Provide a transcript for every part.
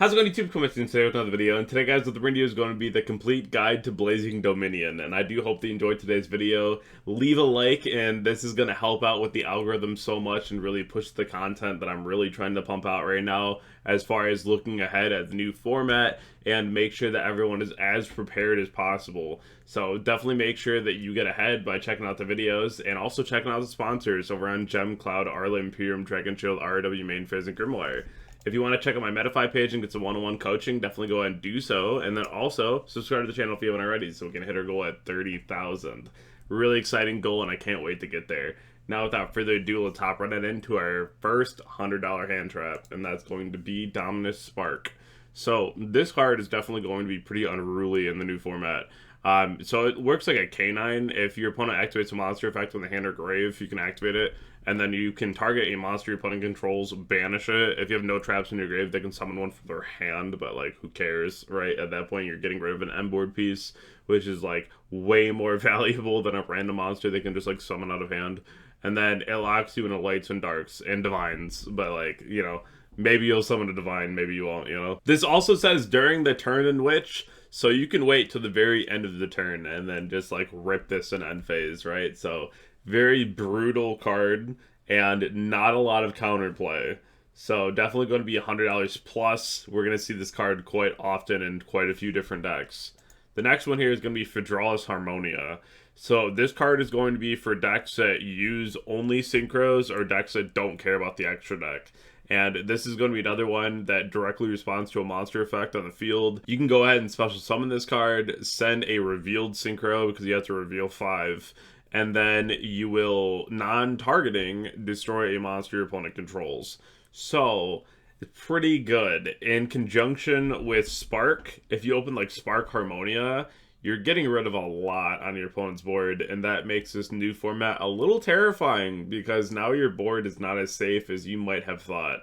How's it going, YouTube? Coming in today with another video, and today, guys, what the video is going to be the complete guide to blazing Dominion, and I do hope that you enjoyed today's video. Leave a like, and this is going to help out with the algorithm so much and really push the content that I'm really trying to pump out right now as far as looking ahead at the new format and make sure that everyone is as prepared as possible. So definitely make sure that you get ahead by checking out the videos and also checking out the sponsors over on Gem, Cloud, Arla, Imperium, Dragonshield, RW, MainPhaze, and Grimoire. If you want to check out my METAFY page and get some one-on-one coaching, definitely go ahead and do so. And then also, subscribe to the channel if you haven't already so we can hit our goal at 30,000. Really exciting goal, and I can't wait to get there. Now, without further ado, let's hop right into our first $100 hand trap, and that's going to be Dominus Spark. So, this card is definitely going to be pretty unruly in the new format. So it works like a K9. If your opponent activates a monster effect on the hand or grave, you can activate it, and then you can target a monster your opponent controls, banish it. If you have no traps in your grave, they can summon one from their hand, but like, who cares, right? At that point, you're getting rid of an end board piece, which is like way more valuable than a random monster they can just like summon out of hand. And then it locks you into lights and darks and divines, but like, you know, maybe you'll summon a divine, maybe you won't, you know? This also says during the turn in which, so you can wait to the very end of the turn and then just like rip this in end phase, right? So very brutal card and not a lot of counterplay. So definitely going to be $100 plus. We're going to see this card quite often in quite a few different decks. The next one here is going to be Fedralis Harmonia. So this card is going to be for decks that use only synchros or decks that don't care about the extra deck. And this is going to be another one that directly responds to a monster effect on the field. You can go ahead and special summon this card, send a revealed synchro because you have to reveal 5, and then you will, non-targeting, destroy a monster your opponent controls. So, it's pretty good. In conjunction with Spark, if you open like Spark Harmonia, you're getting rid of a lot on your opponent's board, and that makes this new format a little terrifying because now your board is not as safe as you might have thought.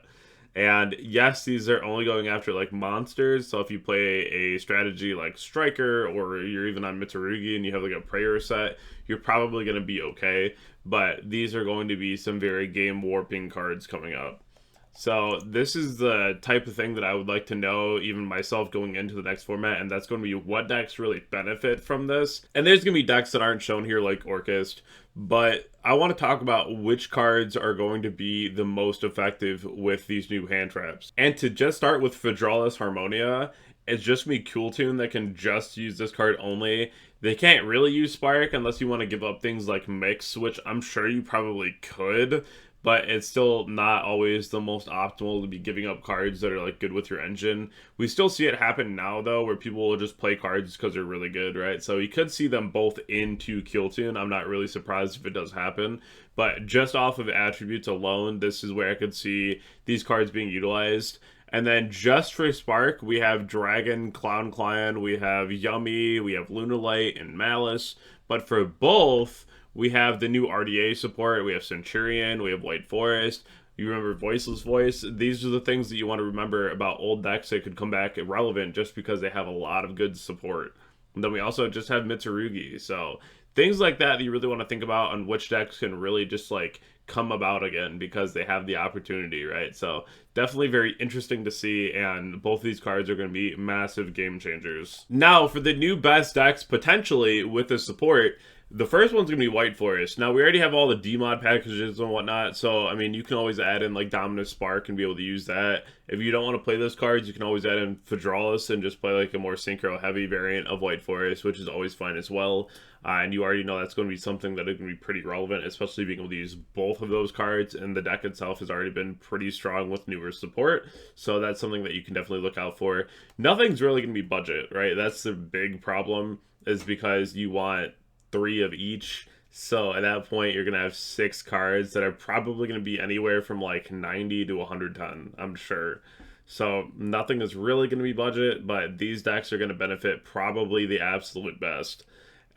And yes, these are only going after like monsters, so if you play a strategy like Striker or you're even on Mitsurugi and you have like a prayer set, you're probably going to be okay, but these are going to be some very game warping cards coming up. So this is the type of thing that I would like to know, even myself, going into the next format, and that's going to be what decks really benefit from this. And there's going to be decks that aren't shown here, like Orchist, but I want to talk about which cards are going to be the most effective with these new hand traps. And to just start with Fedralis Harmonia, it's just me Cool Tune that can just use this card only. They can't really use Spark unless you want to give up things like Mix, which I'm sure you probably could, but it's still not always the most optimal to be giving up cards that are like good with your engine. We still see it happen now though, where people will just play cards because they're really good, right? So you could see them both into Kill Tune. I'm not really surprised if it does happen, but just off of attributes alone, this is where I could see these cards being utilized. And then just for Spark, we have Dragon, Clown Clan, we have Yummy, we have Lunalight, and Malice. But for both, we have the new RDA support, we have Centurion, we have White Forest, you remember Voiceless Voice. These are the things that you want to remember about old decks that could come back irrelevant just because they have a lot of good support. And then we also just have Mitsurugi, so things like that you really want to think about on which decks can really just like come about again because they have the opportunity, right? So definitely very interesting to see, and both of these cards are going to be massive game changers. Now for the new best decks potentially with the support, the first one's going to be White Forest. Now, we already have all the DMod packages and whatnot, so, I mean, you can always add in, like, Dominus Spark and be able to use that. If you don't want to play those cards, you can always add in Fedralis and just play, like, a more synchro-heavy variant of White Forest, which is always fine as well. And you already know that's going to be something that is going to be pretty relevant, especially being able to use both of those cards, and the deck itself has already been pretty strong with newer support, so that's something that you can definitely look out for. Nothing's really going to be budget, right? That's the big problem, is because you want 3 of each, so at that point you're gonna have 6 cards that are probably gonna be anywhere from like 90 to 110, I'm sure. So nothing is really gonna be budget, but these decks are gonna benefit probably the absolute best.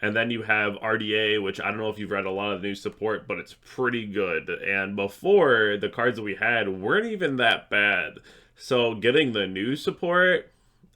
And then you have RDA, which I don't know if you've read a lot of the new support, but it's pretty good. And before, the cards that we had weren't even that bad. So getting the new support,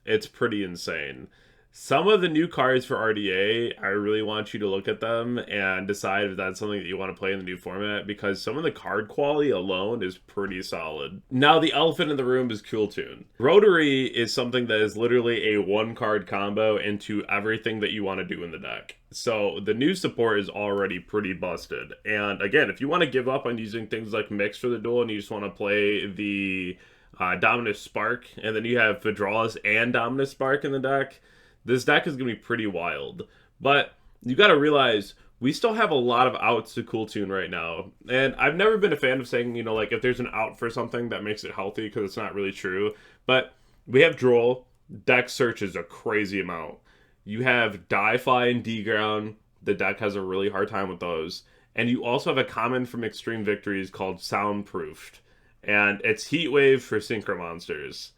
it's pretty insane. Some of the new cards for RDA, I really want you to look at them and decide if that's something that you want to play in the new format, because some of the card quality alone is pretty solid. Now, the elephant in the room is Cool Tune. Rotary is something that is literally a one-card combo into everything that you want to do in the deck. So the new support is already pretty busted. And again, if you want to give up on using things like Mix for the duel and you just want to play the Dominus Spark, and then you have Fedralis and Dominus Spark in the deck, this deck is going to be pretty wild. But you got to realize we still have a lot of outs to Cool Tune right now. And I've never been a fan of saying, you know, like if there's an out for something that makes it healthy, because it's not really true. But we have Droll. Deck searches a crazy amount. You have Die-Fi and D-Ground. The deck has a really hard time with those. And you also have a common from Extreme Victories called Soundproofed. And it's Heatwave for Synchro Monsters.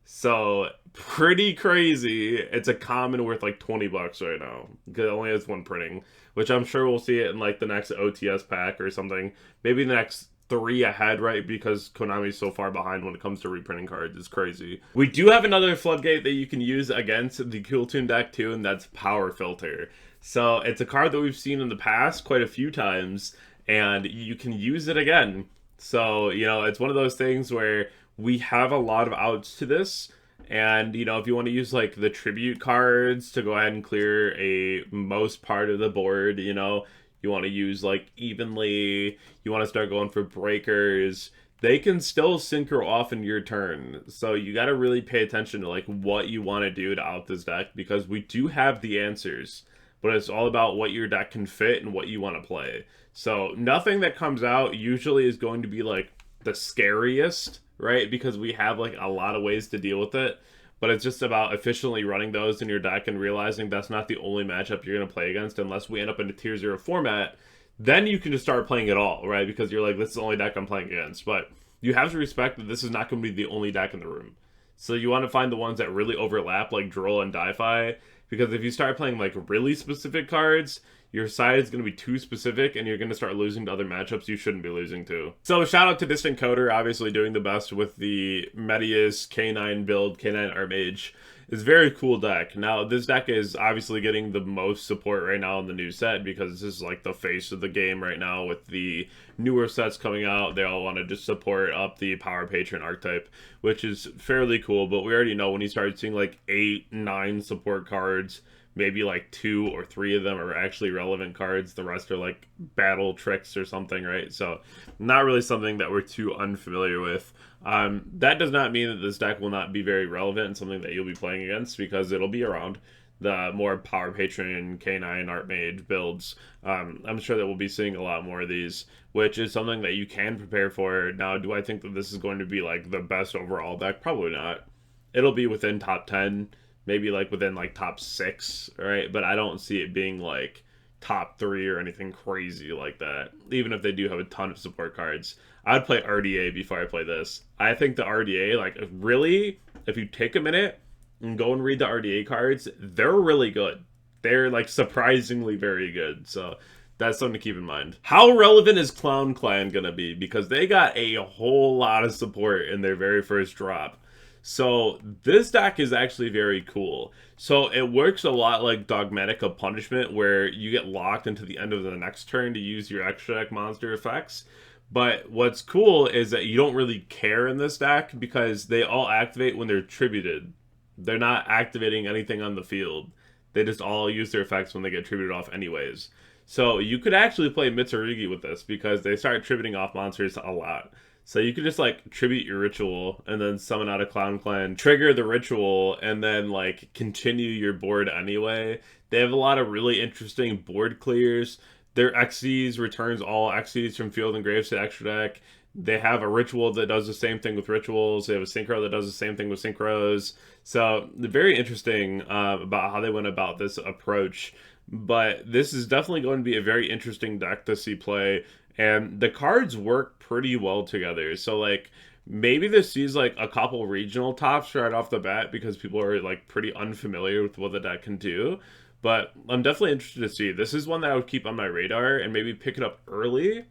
So, pretty crazy. It's a common worth like 20 bucks right now, because it only has one printing, which I'm sure we'll see it in like the next OTS pack or something. Maybe the next 3 ahead, right? Because Konami's so far behind when it comes to reprinting cards. It's crazy. We do have another floodgate that you can use against the Cool Tune deck too, and that's Power Filter. So, it's a card that we've seen in the past quite a few times, and you can use it again. So, you know, it's one of those things where we have a lot of outs to this, and, you know, if you want to use, like, the tribute cards to go ahead and clear a most part of the board, you know, you want to use, like, evenly, you want to start going for breakers, they can still synchro off in your turn. So you got to really pay attention to, like, what you want to do to out this deck, because we do have the answers, but it's all about what your deck can fit and what you want to play. So nothing that comes out usually is going to be, like, the scariest, right? Because we have like a lot of ways to deal with it, but it's just about efficiently running those in your deck and realizing that's not the only matchup you're going to play against unless we end up in a tier 0 format. Then you can just start playing it all, right? Because you're like, this is the only deck I'm playing against. But you have to respect that this is not going to be the only deck in the room. So you want to find the ones that really overlap, like Droll and Die-Fi, because if you start playing like really specific cards, your side is going to be too specific, and you're going to start losing to other matchups you shouldn't be losing to. So shout out to Distant Coder, obviously doing the best with the Medius K9 build, K9 Archmage. It's a very cool deck. Now, this deck is obviously getting the most support right now in the new set, because this is like the face of the game right now with the newer sets coming out. They all want to just support up the Power Patron archetype, which is fairly cool, but we already know when you start seeing like 8, 9 support cards, maybe like 2 or 3 of them are actually relevant cards. The rest are like battle tricks or something, right? So not really something that we're too unfamiliar with. That does not mean that this deck will not be very relevant and something that you'll be playing against, because it'll be around the more Power Patron, K9, Archmage builds. I'm sure that we'll be seeing a lot more of these, which is something that you can prepare for. Now, do I think that this is going to be like the best overall deck? Probably not. It'll be within top 10, maybe like within like top 6, right? But I don't see it being like top 3 or anything crazy like that, even if they do have a ton of support cards. I'd play RDA before I play this. I think the RDA, like, really, if you take a minute and go and read the RDA cards, they're really good. They're like surprisingly very good. So that's something to keep in mind. How relevant is Clown Clan gonna be? Because they got a whole lot of support in their very first drop. So this deck is actually very cool. So it works a lot like Dogmatic of Punishment, where you get locked into the end of the next turn to use your extra deck monster effects. But what's cool is that you don't really care in this deck, because they all activate when they're tributed. They're not activating anything on the field. They just all use their effects when they get tributed off anyways. So you could actually play Mitsurugi with this, because they start tributing off monsters a lot. So you could just like tribute your ritual and then summon out a Clown Clan, trigger the ritual, and then like continue your board anyway. They have a lot of really interesting board clears. Their Xyz returns all Xyz from field and graves to extra deck. They have a ritual that does the same thing with rituals. They have a synchro that does the same thing with synchros. So they're very interesting about how they went about this approach. But this is definitely going to be a very interesting deck to see play. And the cards work pretty well together. So, like, maybe this sees, like, a couple regional tops right off the bat, because people are, like, pretty unfamiliar with what the deck can do. But I'm definitely interested to see. This is one that I would keep on my radar and maybe pick it up early,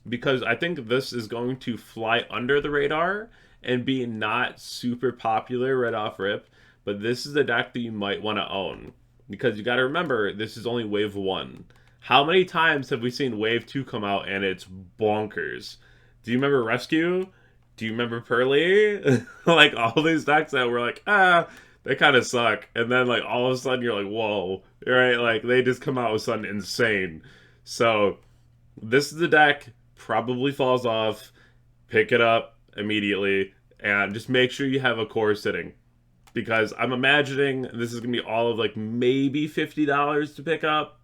because I think this is going to fly under the radar and be not super popular right off rip, but this is a deck that you might want to own. Because you got to remember, this is only wave 1. How many times have we seen wave 2 come out and it's bonkers? Do you remember Rescue? Do you remember Pearly? Like, all these decks that were like, they kind of suck. And then, like, all of a sudden you're like, whoa. Right? Like, they just come out with something insane. So, this is the deck. Probably falls off. Pick it up immediately. And just make sure you have a core sitting. Because I'm imagining this is going to be all of, like, maybe $50 to pick up.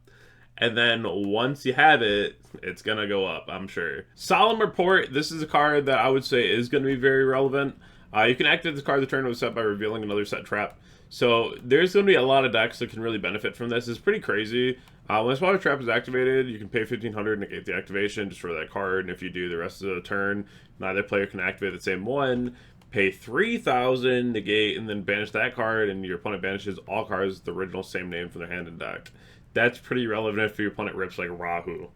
And then once you have it, it's going to go up, I'm sure. Solemn Report, this is a card that I would say is going to be very relevant. You can activate this card at the turn of a set by revealing another set trap. So there's going to be a lot of decks that can really benefit from this. It's pretty crazy. When this water trap is activated, you can pay $1,500 and negate the activation just for that card. And if you do the rest of the turn, neither player can activate the same one. Pay $3,000, negate, and then banish that card, and your opponent banishes all cards with the original same name from their hand and deck. That's pretty relevant if your opponent rips like Rahu,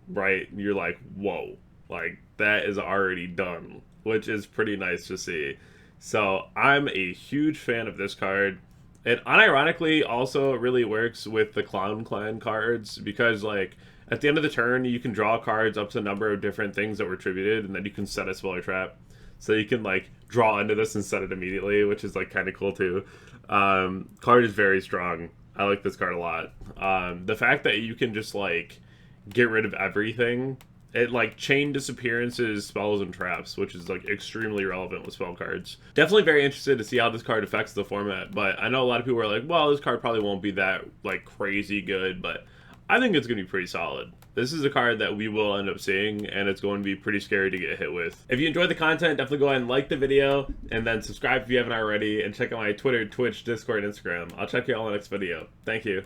right? You're like, whoa, like that is already done, which is pretty nice to see. So I'm a huge fan of this card. It unironically also really works with the Clown Clan cards because, like, at the end of the turn, you can draw cards up to a number of different things that were attributed, and then you can set a smaller trap. So you can, like, draw into this and set it immediately, which is, like, kind of cool, too. Card is very strong. I like this card a lot. The fact that you can just, like, get rid of everything. It, like, chain disappearances, spells, and traps, which is, like, extremely relevant with spell cards. Definitely very interested to see how this card affects the format, but I know a lot of people are like, well, this card probably won't be that, like, crazy good, but I think it's going to be pretty solid. This is a card that we will end up seeing, and it's going to be pretty scary to get hit with. If you enjoyed the content, definitely go ahead and like the video, and then subscribe if you haven't already, and check out my Twitter, Twitch, Discord, and Instagram. I'll check you all in the next video. Thank you.